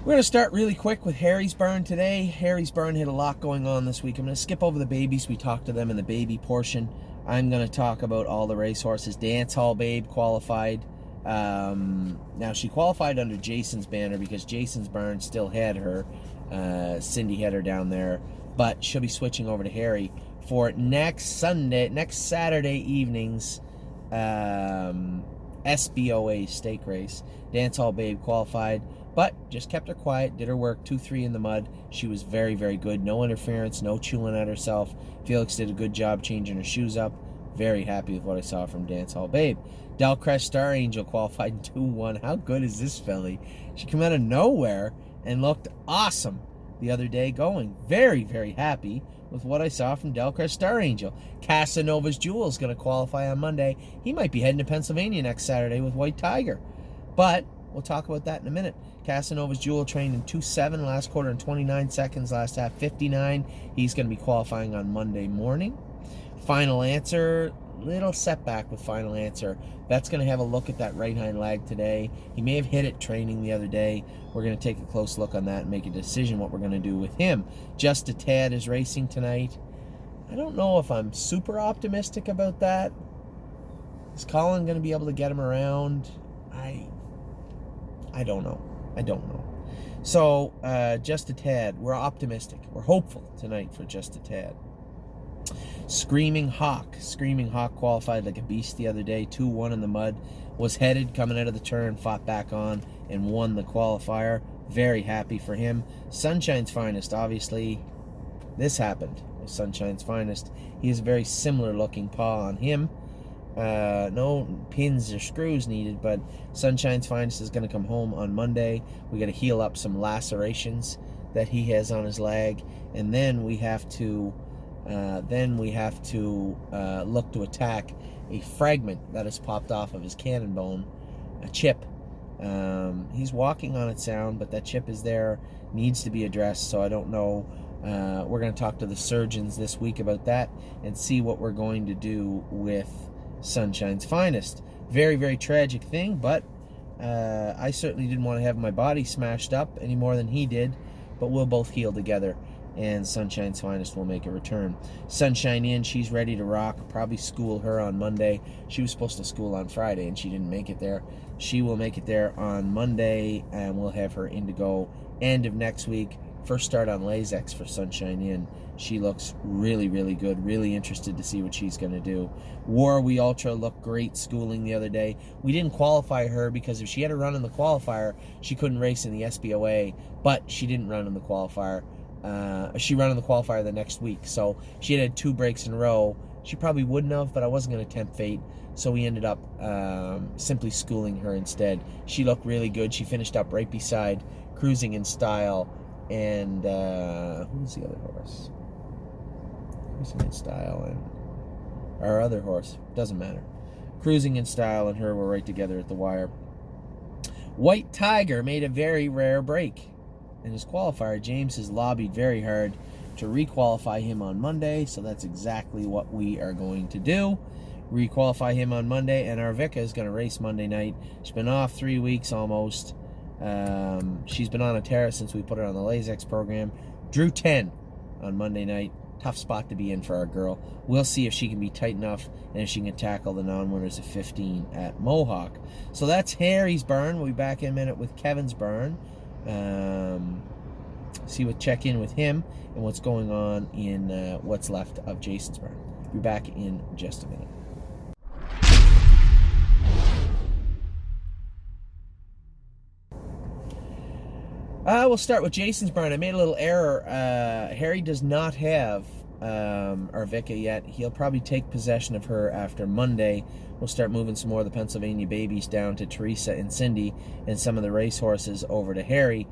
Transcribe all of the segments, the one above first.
We're going to start really quick with Harry's Burn today. Harry's Burn had a lot going on this week. I'm going to skip over the babies. We talked to them in the baby portion. I'm going to talk about all the racehorses. Dance Hall Babe qualified. Now, she qualified under Jason's banner because Jason's Burn still had her. Cindy had her down there. But she'll be switching over to Harry for next Saturday evening's SBOA stake race. Dance Hall Babe qualified, but just kept her quiet, did her work, 2-3 in the mud. She was very, very good. No interference, no chewing at herself. Felix did a good job changing her shoes up. Very happy with what I saw from Dance Hall Babe. Delcrest Star Angel qualified in 2-1. How good is this filly? She came out of nowhere and looked awesome the other day going. Very, very happy with what I saw from Delcrest Star Angel. Casanova's Jewel is going to qualify on Monday. He might be heading to Pennsylvania next Saturday with White Tiger. But we'll talk about that in a minute. Casanova's Jewel trained in 2.7 last quarter and 29 seconds, last half 59. He's going to be qualifying on Monday morning. Final Answer, little setback with Final Answer. That's going to have a look at that right hind lag today. He may have hit it training the other day. We're going to take a close look on that and make a decision what we're going to do with him. Just a Tad is racing tonight. I don't know if I'm super optimistic about that. Is Colin going to be able to get him around? I don't know. I don't know. So, Just a Tad. We're optimistic. We're hopeful tonight for Just a Tad. Screaming Hawk. Screaming Hawk qualified like a beast the other day. 2-1 in the mud. Was headed coming out of the turn, fought back on, and won the qualifier. Very happy for him. Sunshine's Finest, obviously. This happened with Sunshine's Finest. He has a very similar looking paw on him. No pins or screws needed, but Sunshine's Finest is going to come home on Monday. We got to heal up some lacerations that he has on his leg, and then we have to look to attack a fragment that has popped off of his cannon bone, a chip. He's walking on its sound, but that chip is there, needs to be addressed, so I don't know. We're going to talk to the surgeons this week about that and see what we're going to do with Sunshine's Finest. Very, very tragic thing, but I certainly didn't want to have my body smashed up any more than he did, but we'll both heal together, and Sunshine's Finest will make a return. Sunshine in, she's ready to rock. Probably school her on Monday. She was supposed to school on Friday, and she didn't make it there. She will make it there on Monday, and we'll have her in to go end of next week. First start on Lasix for Sunshine in. She looks really, really good. Really interested to see what she's going to do. War We Ultra looked great schooling the other day. We didn't qualify her because if she had a run in the qualifier, she couldn't race in the SBOA, but she didn't run in the qualifier. She ran in the qualifier the next week, so she had 2 breaks in a row. She probably wouldn't have, but I wasn't going to tempt fate, so we ended up simply schooling her instead. She looked really good. She finished up right beside Cruising in Style and who's the other horse? Cruising in Style and our other horse, doesn't matter. Cruising in Style and her were right together at the wire. White Tiger made a very rare break in his qualifier. James has lobbied very hard to requalify him on Monday, so that's exactly what we are going to do. Requalify him on Monday, and our Vika is going to race Monday night. She's been off 3 weeks almost. She's been on a tear since we put her on the Lasix program. Drew 10 on Monday night. Tough spot to be in for our girl. We'll see if she can be tight enough and if she can tackle the non-winners of 15 at Mohawk. So that's Harry's Burn. We'll be back in a minute with Kevin's Burn. Check in with him and what's going on in what's left of Jason's Burn. Be back in just a minute. We'll start with Jason's Burn. I made a little error. Harry does not have our Vika yet. He'll probably take possession of her after Monday. We'll start moving some more of the Pennsylvania babies down to Teresa and Cindy and some of the racehorses over to Harry,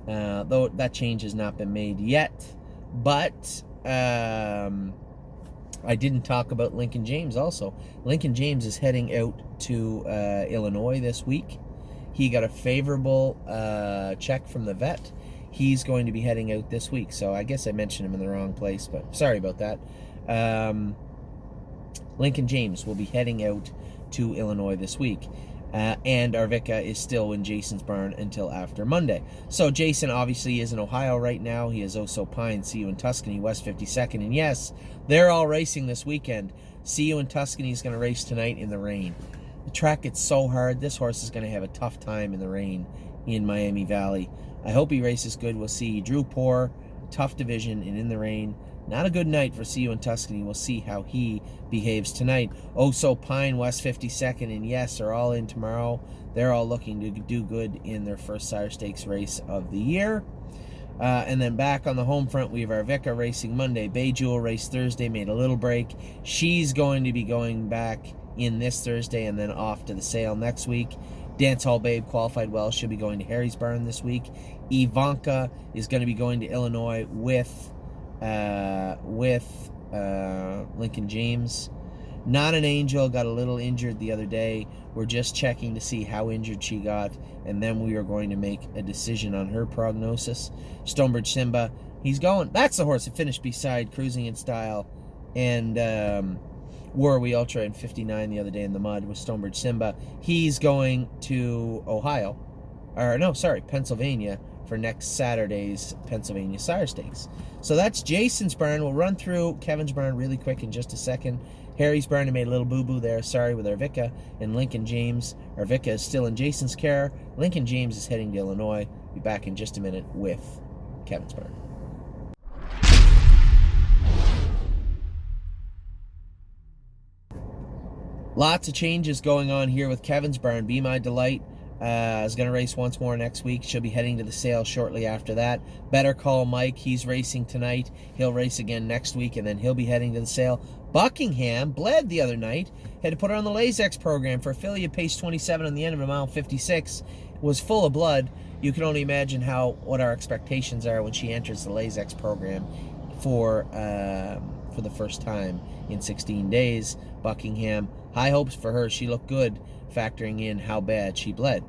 though that change has not been made yet. But I didn't talk about Lincoln James also. Lincoln James is heading out to Illinois this week. He got a favorable check from the vet. He's going to be heading out this week, so I guess I mentioned him in the wrong place, but sorry about that. Lincoln James will be heading out to Illinois this week. And Arvika is still in Jason's barn until after Monday. So Jason obviously is in Ohio right now. He is Also Pine, See You in Tuscany, West 52nd. And yes, they're all racing this weekend. See You in Tuscany is going to race tonight in the rain. The track gets so hard. This horse is going to have a tough time in the rain in Miami Valley. I hope he races good. We'll see. He drew poor, tough division, and in the rain. Not a good night for See You in Tuscany. We'll see how he behaves tonight. Also Pine, West 52nd, and yes, are all in tomorrow. They're all looking to do good in their first Sire Stakes race of the year. And then back on the home front, we have Arvika racing Monday. Bay Jewel race Thursday, made a little break. She's going to be going back in this Thursday and then off to the sale next week. Dance Hall Babe qualified well. She'll be going to Harry's barn this week. Ivanka is going to be going to Illinois with Lincoln James. Not an Angel, got a little injured the other day. We're just checking to see how injured she got, and then we are going to make a decision on her prognosis. Stonebridge Simba, he's going. That's the horse that finished beside Cruising in Style and War We Ultra in 59 the other day in the mud with Stonebridge Simba. He's going to Pennsylvania for next Saturday's Pennsylvania Sire Stakes. So that's Jason's barn. We'll run through Kevin's barn really quick in just a second. Harry's barn, I made a little boo-boo there, sorry, with Arvika and Lincoln James. Arvika is still in Jason's care. Lincoln James is heading to Illinois. Be back in just a minute with Kevin's barn. Lots of changes going on here with Kevin's barn. Be My Delight is going to race once more next week. She'll be heading to the sale shortly after that. Better Call Mike, he's racing tonight. He'll race again next week, and then he'll be heading to the sale. Buckingham bled the other night. Had to put her on the Lasix program for affiliate pace 27 on the end of a mile 56. Was full of blood. You can only imagine what our expectations are when she enters the Lasix program for the first time in 16 days. Buckingham, high hopes for her. She looked good, factoring in how bad she bled.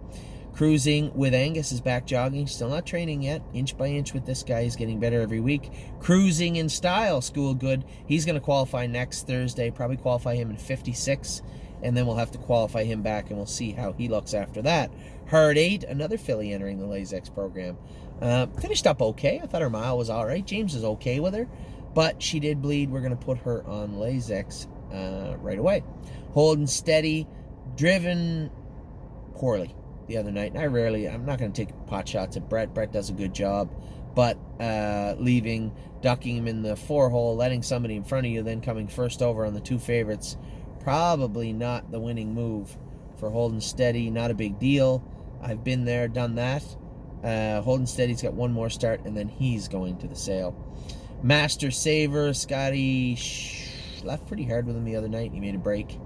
Cruising with Angus is back jogging. Still not training yet. Inch by inch with this guy. He's getting better every week. Cruising in Style, School Good. He's going to qualify next Thursday. Probably qualify him in 56. And then we'll have to qualify him back, and we'll see how he looks after that. Hard 8, another filly entering the Lasix program. Finished up okay. I thought her mile was all right. James is okay with her. But she did bleed. We're going to put her on Lasix right away. Holding Steady, driven poorly the other night. And I'm not going to take pot shots at Brett. Brett does a good job. But ducking him in the 4-hole, letting somebody in front of you, then coming first over on the 2 favorites, probably not the winning move for Holding Steady. Not a big deal. I've been there, done that. Holding Steady's got one more start, and then he's going to the sale. Master Saver, Scotty left pretty hard with him the other night. He made a break.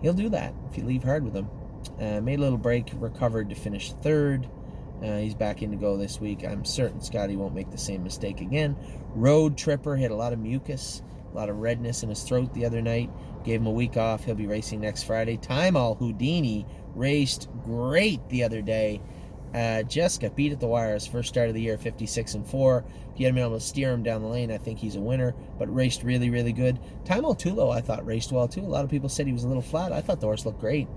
He'll do that if you leave hard with him. Made a little break, recovered to finish 3rd. He's back in to go this week. I'm certain Scotty won't make the same mistake again. Road Tripper had a lot of mucus, a lot of redness in his throat the other night. Gave him a week off. He'll be racing next Friday. Time All Houdini raced great the other day. Just got beat at the wire. His first start of the year, 56-4. If you hadn't been able to steer him down the lane, I think he's a winner, but raced really, really good. Time All Tulo, I thought, raced well, too. A lot of people said he was a little flat. I thought the horse looked great.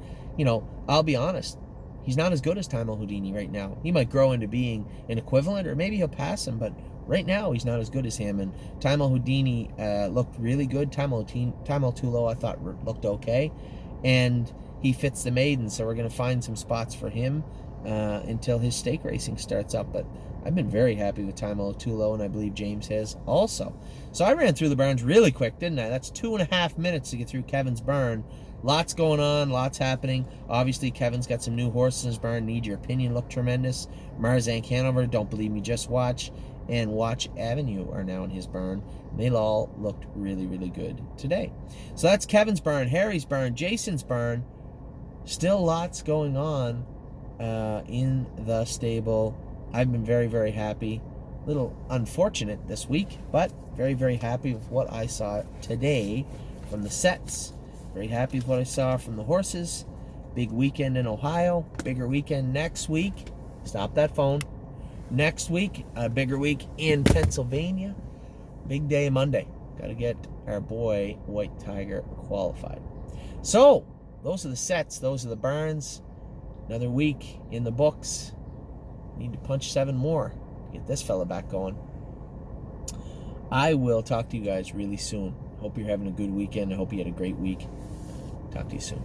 I'll be honest. He's not as good as Time All Houdini right now. He might grow into being an equivalent, or maybe he'll pass him, but right now he's not as good as him. And Time All Houdini looked really good. Time All Tulo, I thought, looked okay. And he fits the maiden, so we're going to find some spots for him until his stake racing starts up. But I've been very happy with Time All Tulo, and I believe James has also. So I ran through the barns really quick, didn't I? That's 2.5 minutes to get through Kevin's barn. Lots going on, lots happening. Obviously, Kevin's got some new horses in his barn. Need Your Opinion look tremendous. Marzank Hanover, Don't Believe Me, Just Watch, and Watch Avenue are now in his barn. They all looked really, really good today. So that's Kevin's barn, Harry's barn, Jason's barn. Still lots going on in the stable. I've been very, very happy. A little unfortunate this week, but very, very happy with what I saw today from the sets. Very happy with what I saw from the horses. Big weekend in Ohio. Bigger weekend next week. Stop that phone. Next week, a bigger week in Pennsylvania. Big day Monday. Got to get our boy White Tiger qualified. So, those are the sets. Those are the burns. Another week in the books. Need to punch 7 more to get this fella back going. I will talk to you guys really soon. Hope you're having a good weekend. I hope you had a great week. Talk to you soon.